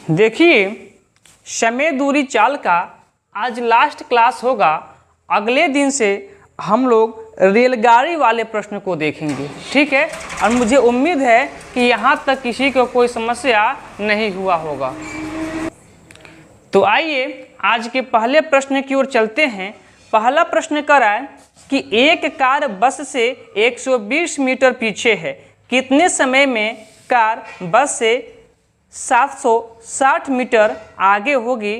देखिए, समय दूरी चाल का आज लास्ट क्लास होगा। अगले दिन से हम लोग रेलगाड़ी वाले प्रश्न को देखेंगे, ठीक है। और मुझे उम्मीद है कि यहाँ तक किसी को कोई समस्या नहीं हुआ होगा। तो आइए आज के पहले प्रश्न की ओर चलते हैं। पहला प्रश्न कह रहा है कि एक कार बस से 120 मीटर पीछे है, कितने समय में कार बस से 760 मीटर आगे होगी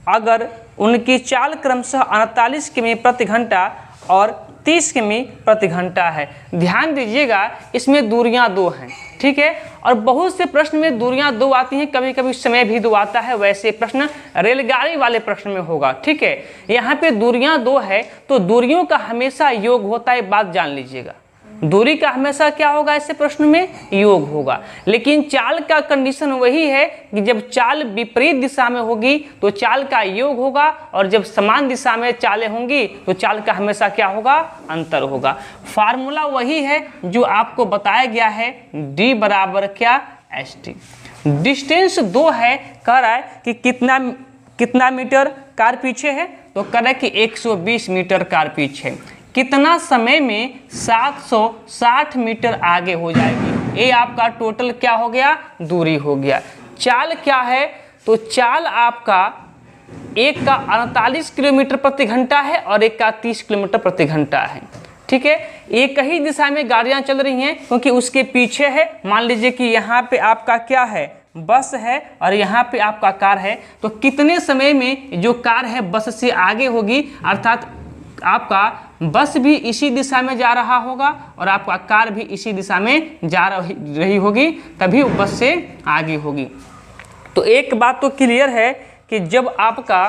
अगर उनकी चाल क्रमशः 48 किमी प्रति घंटा और 30 किमी प्रति घंटा है। ध्यान दीजिएगा, इसमें दूरियां दो हैं, ठीक है। और बहुत से प्रश्न में दूरियां दो आती हैं, कभी कभी समय भी दो आता है। वैसे प्रश्न रेलगाड़ी वाले प्रश्न में होगा, ठीक है। यहाँ पे दूरियां दो है तो दूरियों का हमेशा योग होता है, बात जान लीजिएगा। दूरी का हमेशा क्या होगा, ऐसे प्रश्न में योग होगा। लेकिन चाल का कंडीशन वही है कि जब चाल विपरीत दिशा में होगी तो चाल का योग होगा, और जब समान दिशा में चालें होंगी तो चाल का हमेशा क्या होगा, अंतर होगा। फार्मूला वही है जो आपको बताया गया है, d बराबर क्या, st। डिस्टेंस 2 है, कह रहा है कि कितना मीटर कार पीछे है, तो कह रहा है कि 120 मीटर कार पीछे। कितना समय में 760 मीटर आगे हो जाएगी। ये आपका टोटल क्या हो गया, दूरी हो गया। चाल क्या है, तो चाल आपका एक का 48 किलोमीटर प्रति घंटा है और एक का 30 किलोमीटर प्रति घंटा है, ठीक है। एक ही दिशा में गाड़ियां चल रही हैं क्योंकि उसके पीछे है। मान लीजिए कि यहाँ पे आपका क्या है, बस है, और यहाँ पे आपका कार है। तो कितने समय में जो कार है बस से आगे होगी, अर्थात आपका बस भी इसी दिशा में जा रहा होगा और आपका कार भी इसी दिशा में जा रही होगी, तभी बस से आगे होगी। तो एक बात तो क्लियर है कि जब आपका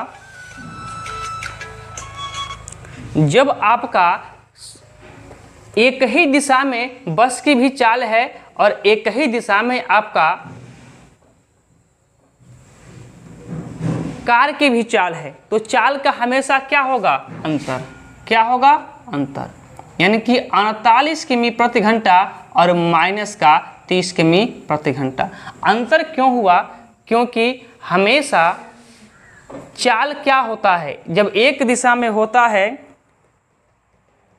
एक ही दिशा में बस की भी चाल है और एक ही दिशा में आपका कार की भी चाल है, तो चाल का हमेशा क्या होगा, अंतर। क्या होगा, अंतर। यानी कि 48 किमी प्रति घंटा और माइनस का 30 किमी प्रति घंटा। अंतर क्यों हुआ, क्योंकि हमेशा चाल क्या होता है, जब एक दिशा में होता है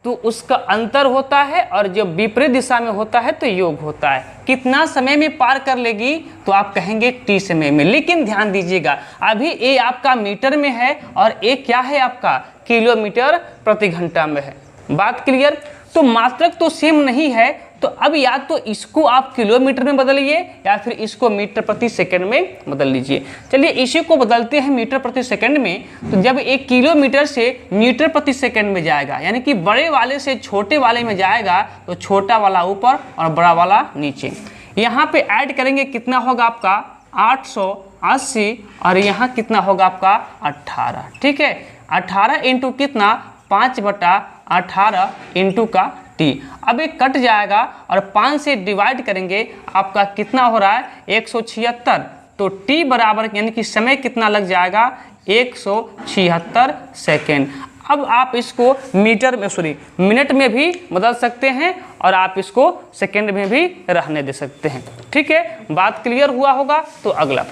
तो उसका अंतर होता है, और जब विपरीत दिशा में होता है तो योग होता है। कितना समय में पार कर लेगी, तो आप कहेंगे t समय में। लेकिन ध्यान दीजिएगा, अभी ये आपका मीटर में है और ये क्या है, आपका किलोमीटर प्रति घंटा में है। बात क्लियर। तो मात्रक तो सेम नहीं है, तो अब या तो इसको आप किलोमीटर में बदलिए या फिर इसको मीटर प्रति सेकंड में बदल लीजिए। चलिए इसी को बदलते हैं मीटर प्रति सेकंड में। तो जब एक किलोमीटर से मीटर प्रति सेकंड में जाएगा, यानी कि बड़े वाले से छोटे वाले में जाएगा, तो छोटा वाला ऊपर और बड़ा वाला नीचे। यहाँ पे ऐड करेंगे, कितना होगा आपका 880, और यहाँ कितना होगा आपका 18, ठीक है। 18 इंटू कितना, 5/18 इंटू का t। अब ये कट जाएगा और 5 से डिवाइड करेंगे, आपका कितना हो रहा है 176। तो t बराबर यानी कि समय कितना लग जाएगा, 176 सेकेंड। अब आप इसको मिनट में भी बदल सकते हैं और आप इसको सेकेंड में भी रहने दे सकते हैं, ठीक है। बात क्लियर हुआ होगा। तो अगला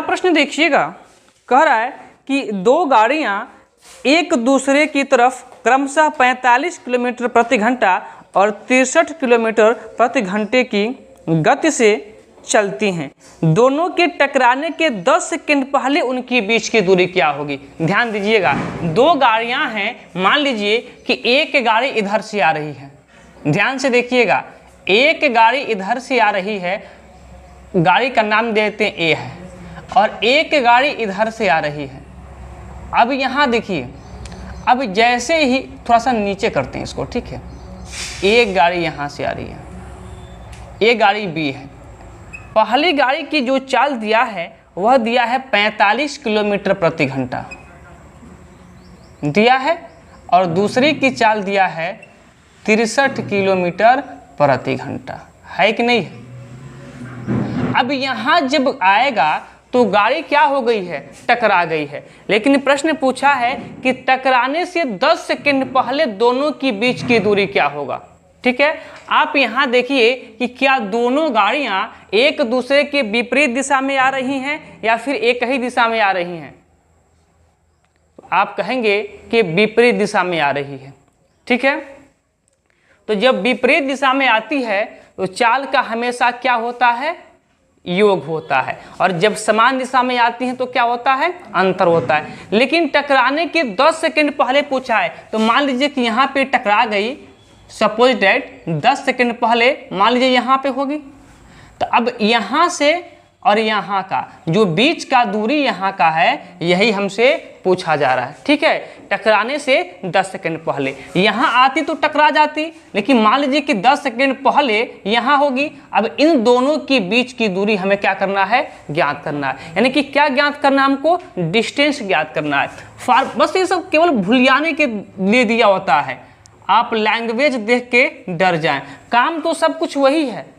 प्रश्न देखिएगा, कह रहा है कि दो गाड़ियां एक दूसरे की तरफ क्रमशः 45 किलोमीटर प्रति घंटा और 63 किलोमीटर प्रति घंटे की गति से चलती हैं। दोनों के टकराने के 10 सेकंड पहले उनकी बीच की दूरी क्या होगी। ध्यान दीजिएगा, दो गाड़ियां हैं। मान लीजिए कि एक गाड़ी इधर से आ रही है, ध्यान से देखिएगा, एक गाड़ी इधर से आ रही है, गाड़ी का नाम देते हैं ए है, और एक गाड़ी इधर से आ रही है। अब यहाँ देखिए, अब जैसे ही थोड़ा सा नीचे करते हैं इसको, ठीक है। एक गाड़ी यहाँ से आ रही है, एक गाड़ी बी है। पहली गाड़ी की जो चाल दिया है वह दिया है 45 किलोमीटर प्रति घंटा दिया है, और दूसरी की चाल दिया है 63 किलोमीटर प्रति घंटा, है कि नहीं है। अब यहाँ जब आएगा तो गाड़ी क्या हो गई है, टकरा गई है। लेकिन प्रश्न पूछा है कि टकराने से 10 सेकंड पहले दोनों की बीच की दूरी क्या होगा। ठीक है। आप यहाँ देखिए कि क्या दोनों गाड़ियाँ एक दूसरे के विपरीत दिशा में आ रही हैं या फिर एक ही दिशा में आ रही हैं। आप कहेंगे कि विपरीत दिशा में आ रही है, ठीक है। तो जब विपरीत दिशा में आती है तो चाल का हमेशा क्या होता है, योग होता है, और जब समान दिशा में आती हैं तो क्या होता है, अंतर होता है। लेकिन टकराने के 10 सेकंड पहले पूछा है, तो मान लीजिए कि यहाँ पे टकरा गई, सपोज डेट 10 सेकंड पहले मान लीजिए यहाँ पे होगी, तो अब यहाँ से और यहाँ का जो बीच का दूरी यहाँ का है, यही हमसे पूछा जा रहा है, ठीक है। टकराने से 10 सेकंड पहले यहाँ आती तो टकरा जाती, लेकिन मान लीजिए कि 10 सेकंड पहले यहाँ होगी। अब इन दोनों के बीच की दूरी हमें क्या करना है, ज्ञात करना है। यानी कि क्या ज्ञात करना है हमको, डिस्टेंस ज्ञात करना है। बस ये सब केवल भुलियाने के लिए दिया होता है, आप लैंग्वेज देख के डर जाएं। काम तो सब कुछ वही है,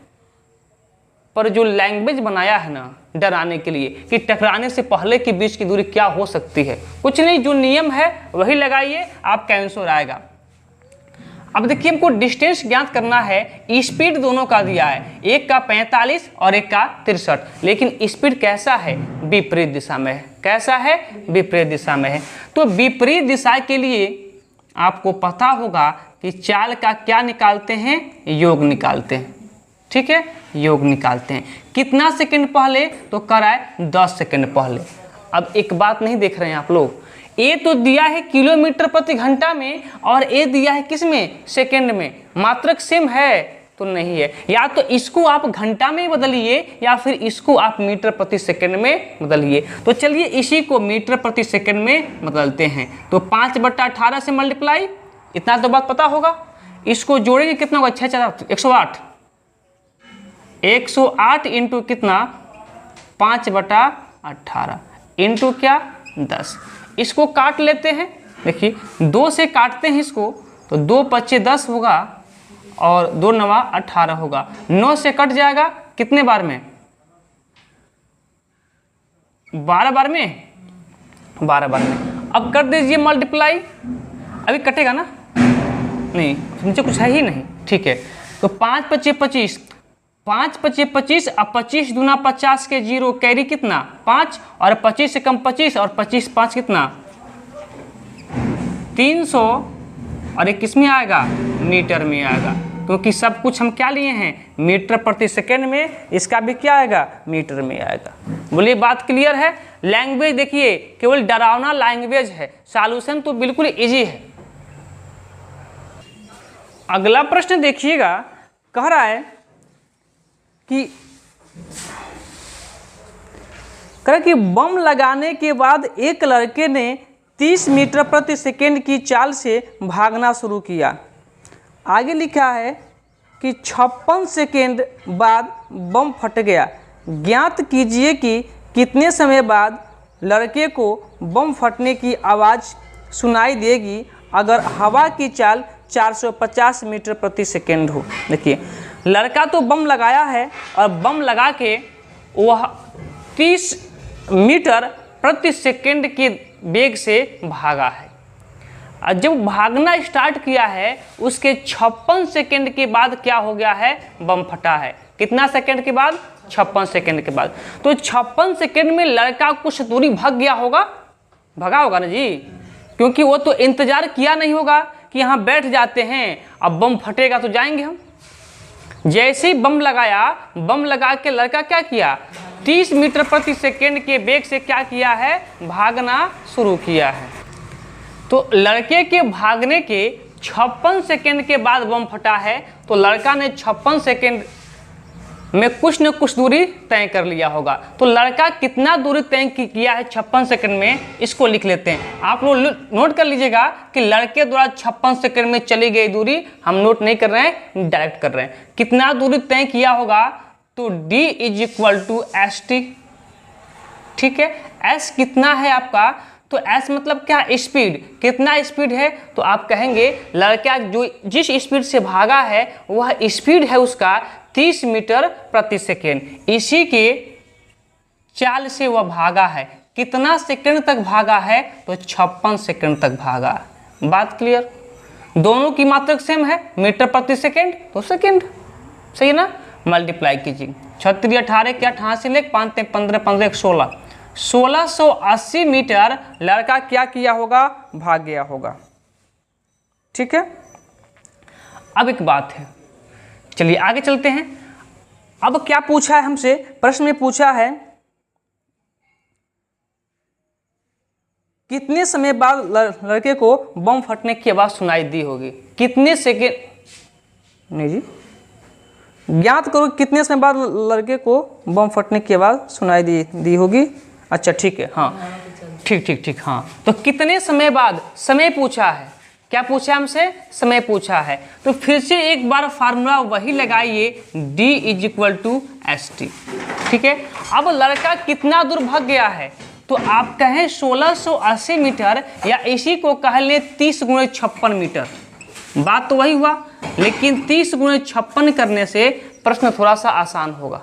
पर जो लैंग्वेज बनाया है ना डराने के लिए कि टकराने से पहले के बीच की दूरी क्या हो सकती है, कुछ नहीं, जो नियम है वही लगाइए, आपका आंसर आएगा। अब देखिए हमको डिस्टेंस ज्ञात करना है, स्पीड दोनों का दिया है, एक का 45 और एक का 63, लेकिन स्पीड कैसा है, विपरीत दिशा में है। कैसा है, विपरीत दिशा में है। तो विपरीत दिशा के लिए आपको पता होगा कि चाल का क्या निकालते हैं, योग निकालते हैं, ठीक है, योग निकालते हैं। कितना सेकंड पहले, तो कराए 10 सेकंड पहले। अब एक बात नहीं देख रहे हैं आप लोग, ए तो दिया है किलोमीटर प्रति घंटा में और ए दिया है किस में, सेकंड में। मात्रक सेम है तो नहीं है, या तो इसको आप घंटा में बदलिए या फिर इसको आप मीटर प्रति सेकंड में बदलिए। तो चलिए इसी को मीटर प्रति सेकंड में बदलते हैं। तो 5/18 से मल्टीप्लाई, इतना तो बात पता होगा। इसको जोड़ेंगे कितना होगा, 6 108, 108 इंटू कितना, 5/18 इंटू क्या, 10। इसको काट लेते हैं, देखिए 2 से काटते हैं इसको, तो 2 5 10 होगा और 2 9 18 होगा। 9 से कट जाएगा कितने बार में, 12 बार में, 12 बार में। अब कर दीजिए मल्टीप्लाई, अभी कटेगा ना, नहीं नीचे कुछ है ही नहीं, ठीक है। तो 5 5 25, 5 5 25, अब 25 दूना 50 के 0 कैरी कितना 5, और 25 से कम 25 और 25 5 कितना 300, और एक किस में आएगा, मीटर में आएगा, क्योंकि सब कुछ हम क्या लिए हैं, मीटर प्रति सेकेंड में, इसका भी क्या आएगा, मीटर में आएगा। बोलिए बात क्लियर है। लैंग्वेज देखिए केवल डरावना लैंग्वेज है, सॉल्यूशन तो बिल्कुल इजी है। अगला प्रश्न देखिएगा, कह रहा है कि बम लगाने के बाद एक लड़के ने 30 मीटर प्रति सेकेंड की चाल से भागना शुरू किया। आगे लिखा है कि 56 सेकेंड बाद बम फट गया। ज्ञात कीजिए कि कितने समय बाद लड़के को बम फटने की आवाज़ सुनाई देगी अगर हवा की चाल 450 मीटर प्रति सेकेंड हो। देखिए लड़का तो बम लगाया है और बम लगा के वह 30 मीटर प्रति सेकेंड के वेग से भागा है। और जब भागना स्टार्ट किया है उसके 56 सेकेंड के बाद क्या हो गया है, बम फटा है। कितना सेकेंड के बाद, 56 सेकेंड के बाद। तो 56 सेकेंड में लड़का कुछ दूरी भाग गया होगा, भगा होगा ना जी, क्योंकि वो तो इंतजार किया नहीं होगा कि यहाँ बैठ जाते हैं अब बम फटेगा तो जाएंगे हम। जैसे ही बम लगाया, बम लगा के लड़का क्या किया, 30 मीटर प्रति सेकेंड के वेग से क्या किया है, भागना शुरू किया है। तो लड़के के भागने के 56 सेकेंड के बाद बम फटा है, तो लड़का ने 56 सेकेंड में कुछ न कुछ दूरी तय कर लिया होगा। तो लड़का कितना दूरी तय किया है 56 सेकंड में, इसको लिख लेते हैं। आप लोग नोट कर लीजिएगा कि लड़के द्वारा 56 सेकंड में चली गई दूरी, हम नोट नहीं कर रहे हैं, डायरेक्ट कर रहे हैं। कितना दूरी तय किया होगा, तो D = ST, ठीक है। S कितना है आपका, तो S मतलब क्या, स्पीड, कितना स्पीड है, तो आप कहेंगे लड़का जो जिस स्पीड से भागा है वह स्पीड है उसका 30 मीटर प्रति सेकेंड। इसी के चाल से वह भागा है। कितना सेकंड तक भागा है, तो 56 सेकंड तक भागा। बात क्लियर। दोनों की मात्रक सेम है, मीटर प्रति सेकेंड तो सेकेंड, सही है ना। मल्टीप्लाई कीजिए, 36 18 क्या 88 लेख 5 15 15 16, 1680 मीटर लड़का क्या किया होगा, भाग गया होगा। ठीक है, अब एक बात है, चलिए आगे चलते हैं। अब क्या पूछा है हमसे, प्रश्न में पूछा है कितने समय बाद लड़के को बम फटने की आवाज सुनाई दी होगी, कितने सेकेंड, नहीं जी, ज्ञात करो कितने समय बाद लड़के को बम फटने की आवाज सुनाई दी होगी। अच्छा ठीक है, हाँ ठीक, हाँ तो कितने समय बाद, समय पूछा है, क्या पूछा हमसे, समय पूछा है। तो फिर से एक बार फार्मूला वही लगाइए, D = ST। ठीक है, अब लड़का कितना दूर भाग गया है, तो आप कहें 1680 मीटर या इसी को कह लें 30 × 56 मीटर, बात तो वही हुआ, लेकिन 30 × 56 करने से प्रश्न थोड़ा सा आसान होगा।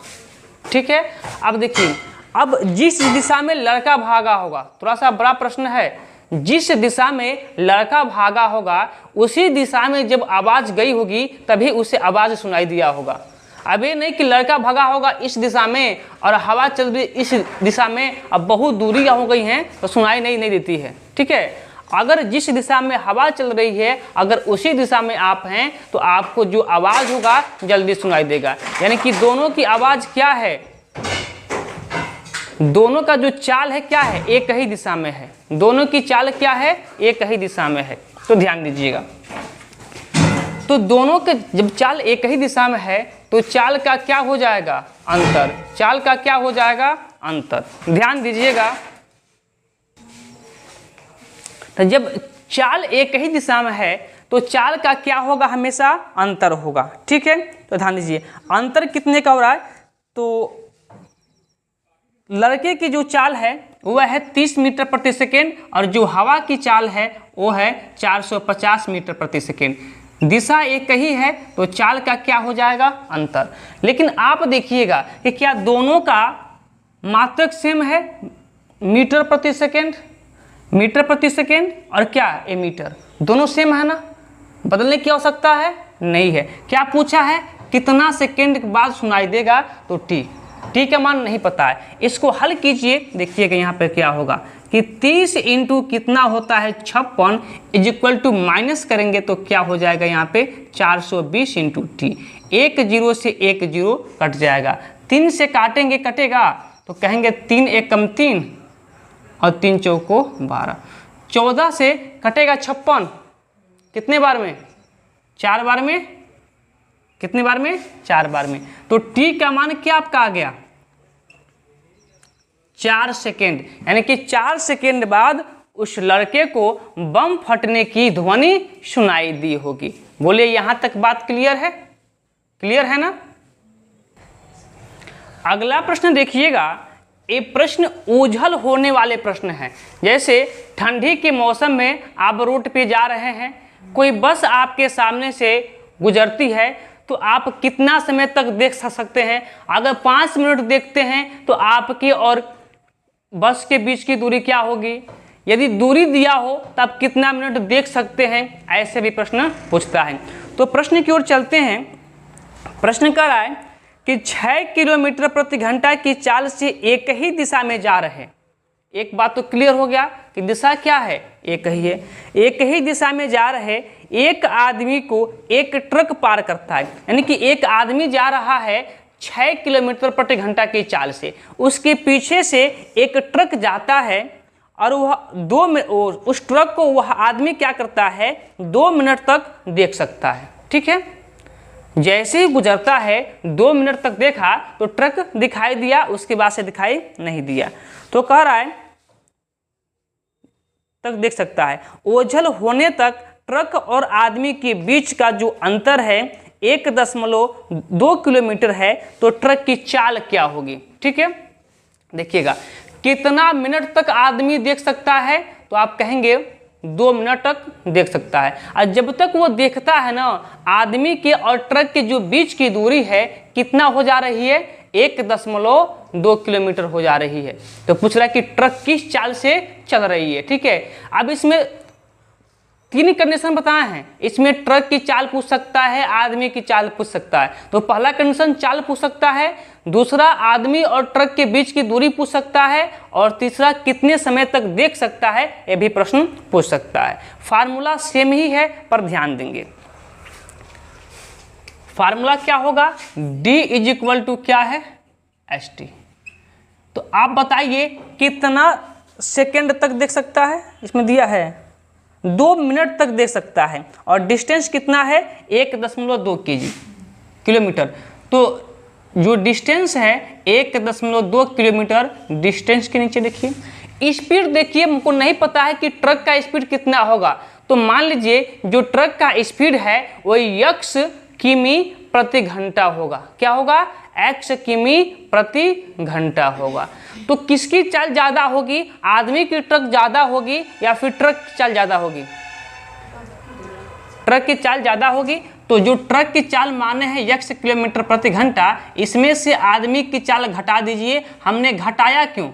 ठीक है, अब देखिए, अब जिस दिशा में लड़का भागा होगा, थोड़ा सा बड़ा प्रश्न है, जिस दिशा में लड़का भागा होगा उसी दिशा में जब आवाज गई होगी तभी उसे आवाज सुनाई दिया होगा। अब ये नहीं कि लड़का भागा होगा इस दिशा में और हवा चल रही इस दिशा में, अब बहुत दूरी हो गई हैं तो सुनाई नहीं देती है। ठीक है, अगर जिस दिशा में हवा चल रही है अगर उसी दिशा में आप हैं तो आपको जो आवाज होगा जल्दी सुनाई देगा। यानी कि दोनों की आवाज क्या है, दोनों का जो चाल है क्या है, एक ही दिशा में है, दोनों की चाल क्या है, एक ही दिशा में है। तो ध्यान दीजिएगा, तो दोनों के जब चाल एक ही दिशा में है तो चाल का क्या हो जाएगा, अंतर, चाल का क्या हो जाएगा, अंतर। ध्यान दीजिएगा, तो जब चाल एक ही दिशा में है तो चाल का क्या होगा, हमेशा अंतर होगा। ठीक है, तो ध्यान दीजिए, अंतर कितने का हो रहा है, तो लड़के की जो चाल है वह है 30 मीटर प्रति सेकेंड और जो हवा की चाल है वो है 450 मीटर प्रति सेकेंड। दिशा एक ही है तो चाल का क्या हो जाएगा, अंतर। लेकिन आप देखिएगा कि क्या दोनों का मात्रक सेम है, मीटर प्रति सेकेंड, मीटर प्रति सेकेंड और क्या ए मीटर, दोनों सेम है ना, बदलने की आवश्यकता है नहीं है। क्या पूछा है, कितना सेकेंड के बाद सुनाई देगा, तो टी का मान नहीं पता है, इसको हल कीजिए। देखिएगा यहाँ पे क्या होगा कि 30 इंटू कितना होता है 56 = माइनस करेंगे तो क्या हो जाएगा यहाँ पे 420 इंटू टी, 1 0 से 1 0 कट जाएगा, 3 से काटेंगे कटेगा तो कहेंगे 3 1 कम 3 और 3 चौको 12, 14 से कटेगा 56, कितने बार में, 4 बार में, कितने बार में, 4 बार में। तो टी का मान क्या आपका आ गया, 4 सेकेंड। यानी कि 4 सेकेंड बाद उस लड़के को बम फटने की ध्वनि सुनाई दी होगी। बोलिए यहां तक बात क्लियर है, क्लियर है ना। अगला प्रश्न देखिएगा, ये प्रश्न ओझल होने वाले प्रश्न हैं। जैसे ठंडी के मौसम में आप रोड पे जा रहे हैं, कोई बस आपके सामने से गुजरती है तो आप कितना समय तक देख सकते हैं। अगर 5 मिनट देखते हैं तो आपकी और बस के बीच की दूरी क्या होगी, यदि दूरी दिया हो तो आप कितना मिनट देख सकते हैं, ऐसे भी प्रश्न पूछता है। तो प्रश्न की ओर चलते हैं। प्रश्न कर रहा है कि 6 किलोमीटर प्रति घंटा की चाल से एक ही दिशा में जा रहे, एक बात तो क्लियर हो गया कि दिशा क्या है, एक ही है, एक ही दिशा में जा रहे एक आदमी को एक ट्रक पार करता है। यानी कि एक आदमी जा रहा है 6 किलोमीटर प्रति घंटा की चाल से, उसके पीछे से एक ट्रक जाता है और वह उस ट्रक को वह आदमी क्या करता है, 2 मिनट तक देख सकता है। ठीक है, जैसे ही गुजरता है 2 मिनट तक देखा तो ट्रक दिखाई दिया, उसके बाद से दिखाई नहीं दिया। तो कह रहा है तक देख सकता है। ओझल होने तक ट्रक और आदमी के बीच का जो अंतर है 1.2 किलोमीटर है, तो ट्रक की चाल क्या होगी। ठीक है, देखिएगा कितना मिनट तक आदमी देख सकता है, तो आप कहेंगे 2 मिनट तक देख सकता है। और जब तक वो देखता है ना, आदमी के और ट्रक के जो बीच की दूरी है कितना हो जा रही है, 1.2 किलोमीटर हो जा रही है। तो पूछ रहा है कि ट्रक किस चाल से चल रही है। ठीक है, अब इसमें 3 कंडीशन बताए हैं। इसमें ट्रक की चाल पूछ सकता है, आदमी की चाल पूछ सकता है। तो पहला कंडीशन चाल पूछ सकता है, दूसरा आदमी और ट्रक के बीच की दूरी पूछ सकता है, और तीसरा कितने समय तक देख सकता है, यह भी प्रश्न पूछ सकता है। फार्मूला सेम ही है पर ध्यान देंगे। फार्मूला क्या होगा, D इज इक्वल टू क्या है, ST। तो आप बताइए कितना सेकेंड तक देख सकता है, इसमें दिया है 2 मिनट तक देख सकता है, और डिस्टेंस कितना है 1.2 किलोमीटर। तो जो डिस्टेंस है 1.2 किलोमीटर, डिस्टेंस के नीचे देखिए स्पीड, देखिए हमको नहीं पता है कि ट्रक का स्पीड कितना होगा। तो मान लीजिए जो ट्रक का स्पीड है वो x किमी प्रति घंटा होगा। क्या होगा, x किमी प्रति घंटा होगा। तो किसकी चाल ज़्यादा होगी, आदमी की ट्रक ज़्यादा होगी या फिर ट्रक की चाल ज़्यादा होगी, ट्रक की चाल ज़्यादा होगी। तो जो ट्रक की चाल माने हैं x किलोमीटर प्रति घंटा, इसमें से आदमी की चाल घटा दीजिए। हमने घटाया क्यों,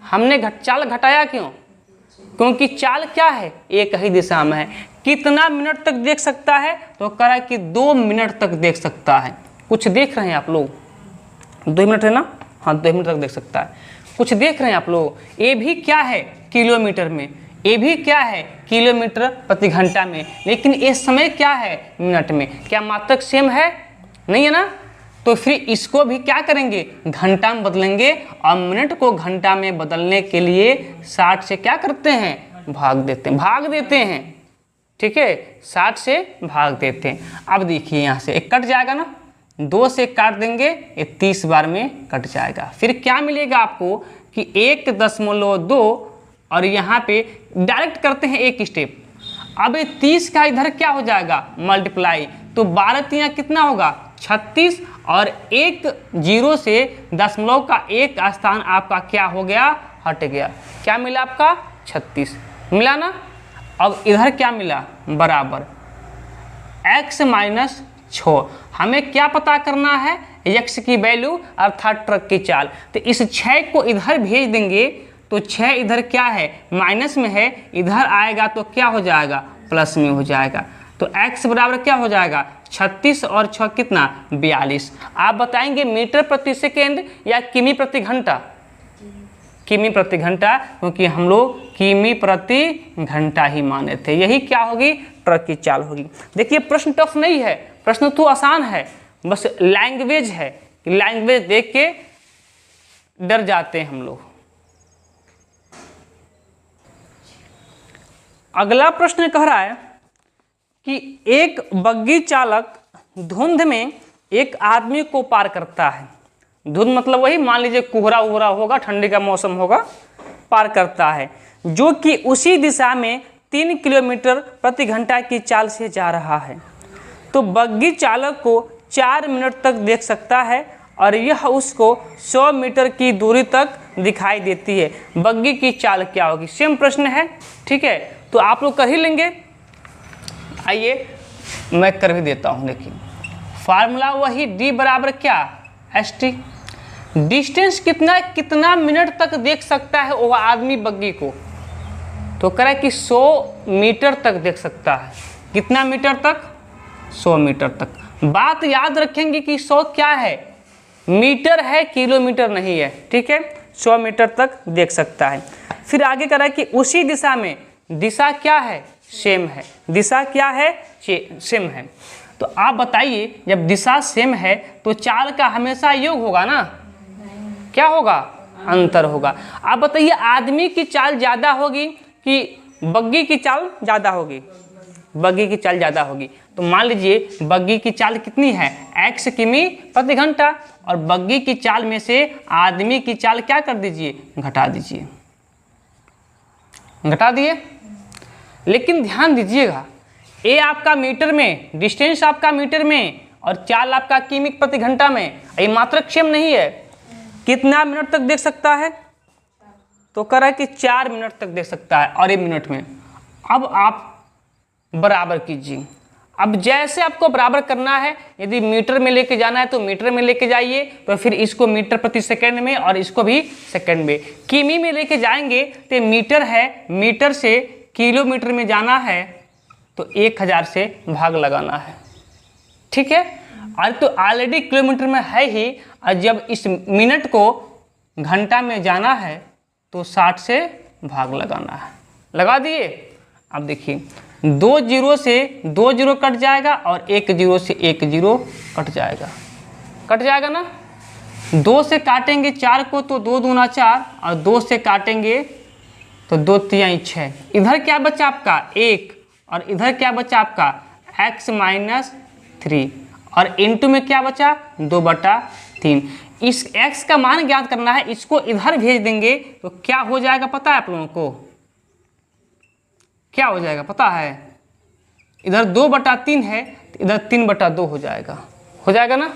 हमने चाल घटाया क्यों, क्योंकि चाल क्या है, एक ही दिशा में है। कितना मिनट तक देख सकता है, तो कह रहा है कि 2 मिनट तक देख सकता है। कुछ देख रहे हैं आप लोग, 2 मिनट है ना, हाँ 2 मिनट तक देख सकता है। कुछ देख रहे हैं आप लोग, ये भी क्या है किलोमीटर में, ये भी क्या है किलोमीटर प्रति घंटा में, लेकिन ये समय क्या है मिनट में। क्या मात्रक सेम है, नहीं है ना। तो फिर इसको भी क्या करेंगे, घंटा में बदलेंगे, और मिनट को घंटा में बदलने के लिए 60 से क्या करते हैं, भाग देते हैं। ठीक है, 60 से भाग देते हैं। अब देखिए यहाँ से एक कट जाएगा ना, 2 से काट देंगे, ये 30 बार में कट जाएगा। फिर क्या मिलेगा आपको कि 1.2, और यहाँ पे डायरेक्ट करते हैं एक स्टेप। अब ये 30 का इधर क्या हो जाएगा, मल्टीप्लाई। तो 12 तिया कितना होगा, 36, और 1 0 से दशमलव का 1 स्थान आपका क्या हो गया, हट गया। क्या मिला आपका, 36 मिला ना। अब इधर क्या मिला, बराबर x माइनस 6। हमें क्या पता करना है, x की वैल्यू अर्थात ट्रक की चाल। तो इस 6 को इधर भेज देंगे, तो 6 इधर क्या है, माइनस में है, इधर आएगा तो क्या हो जाएगा, प्लस में हो जाएगा। तो x बराबर क्या हो जाएगा, 36 और 6 कितना, 42। आप बताएंगे मीटर प्रति सेकेंड या किमी प्रति घंटा, किमी प्रति घंटा, क्योंकि हम लोग किमी प्रति घंटा ही माने थे। यही क्या होगी, ट्रक की चाल होगी। देखिए प्रश्न टफ नहीं है, प्रश्न तो आसान है, बस लैंग्वेज है, लैंग्वेज देख के डर जाते हैं हम लोग। अगला प्रश्न कह रहा है कि एक बग्गी चालक धुंध में एक आदमी को पार करता है। धुंध मतलब वही, मान लीजिए कोहरा उहरा होगा, ठंडी का मौसम होगा, पार करता है, जो कि उसी दिशा में 3 किलोमीटर प्रति घंटा की चाल से जा रहा है। तो बग्गी चालक को 4 मिनट तक देख सकता है, और यह उसको 100 मीटर की दूरी तक दिखाई देती है। बग्गी की चाल क्या होगी, सेम प्रश्न है। ठीक है, तो आप लोग कर ही लेंगे। आइए मैं कर भी देता हूँ। देखिए फार्मूला वही, D बराबर क्या, ST। डिस्टेंस कितना मिनट तक देख सकता है वो आदमी बग्गी को, तो कह रहा है कि 100 मीटर तक देख सकता है। कितना मीटर तक, 100 मीटर तक। बात याद रखेंगे कि 100 क्या है, मीटर है, किलोमीटर नहीं है। ठीक है, 100 मीटर तक देख सकता है। फिर आगे कह रहा है कि उसी दिशा में, दिशा क्या है, सेम है, दिशा क्या है, सेम है। तो आप बताइए जब दिशा सेम है तो चाल का हमेशा योग होगा ना, क्या होगा, अंतर होगा। आप बताइए आदमी की चाल ज़्यादा होगी कि बग्गी की चाल ज़्यादा होगी, बग्गी की चाल ज़्यादा होगी। तो मान लीजिए बग्गी की चाल कितनी है, x किमी प्रति घंटा, और बग्गी की चाल में से आदमी की चाल क्या कर दीजिए, घटा दीजिए, घटा दिए। लेकिन ध्यान दीजिएगा, ए आपका मीटर में, डिस्टेंस आपका मीटर में, और चाल आपका किमी प्रति घंटा में, ये मात्रक सेम नहीं है। कितना मिनट तक देख सकता है, तो कह रहा है कि 4 मिनट तक देख सकता है, और ये मिनट में। अब आप बराबर कीजिए। अब जैसे आपको बराबर करना है, यदि मीटर में लेके जाना है तो मीटर में लेके जाइए, तो फिर इसको मीटर प्रति सेकंड में और इसको भी सेकंड में। किमी में लेके जाएंगे तो मीटर है, मीटर से किलोमीटर में जाना है तो 1000 से भाग लगाना है। ठीक है, और तो ऑलरेडी किलोमीटर में है ही, और जब इस मिनट को घंटा में जाना है तो 60 से भाग लगाना है। लगा दिए। अब देखिए 2 जीरो से 2 जीरो कट जाएगा और 1 जीरो से 1 जीरो कट जाएगा, कट जाएगा ना। 2 से काटेंगे 4 को तो 2 दूना 4, और 2 से काटेंगे तो 2 तिहाई 6। इधर क्या बचा आपका 1, और इधर क्या बचा आपका x माइनस 3, और इंटू में क्या बचा 2/3। इस x का मान ज्ञात करना है, इसको इधर भेज देंगे तो क्या हो जाएगा पता है आप लोगों को? क्या हो जाएगा पता है? इधर 2/3 है, इधर 3/2 हो जाएगा, हो जाएगा ना।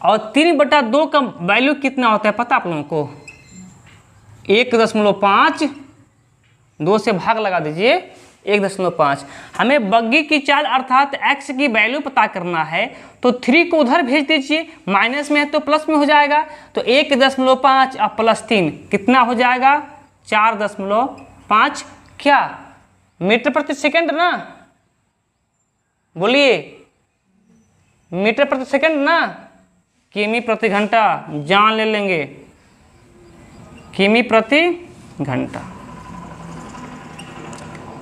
और 3/2 का वैल्यू कितना होता है पता आप लोगों को? 1.5, 2 से भाग लगा दीजिए 1.5। हमें बग्गी की चाल अर्थात x की वैल्यू पता करना है, तो 3 को उधर भेज दीजिए, माइनस में है तो प्लस में हो जाएगा। तो 1.5 और प्लस 3 कितना हो जाएगा 4.5 क्या मीटर प्रति सेकंड ना? बोलिए मीटर प्रति सेकंड ना, किमी प्रति घंटा, जान ले लेंगे किमी प्रति घंटा।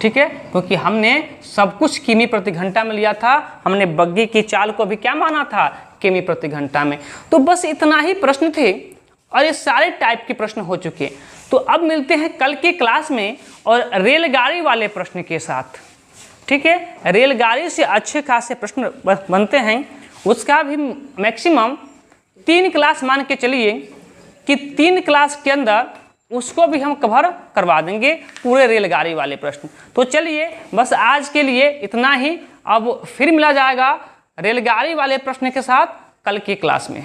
ठीक है, क्योंकि हमने सब कुछ किमी प्रति घंटा में लिया था, हमने बग्गी की चाल को भी क्या माना था किमी प्रति घंटा में। तो बस इतना ही प्रश्न थे और ये सारे टाइप के प्रश्न हो चुके। तो अब मिलते हैं कल की क्लास में और रेलगाड़ी वाले प्रश्न के साथ। ठीक है, रेलगाड़ी से अच्छे खासे प्रश्न बनते हैं, उसका भी मैक्सिमम 3 क्लास मान के चलिए कि 3 क्लास के अंदर उसको भी हम कवर करवा देंगे पूरे रेलगाड़ी वाले प्रश्न। तो चलिए बस आज के लिए इतना ही, अब फिर मिला जाएगा रेलगाड़ी वाले प्रश्न के साथ कल की क्लास में।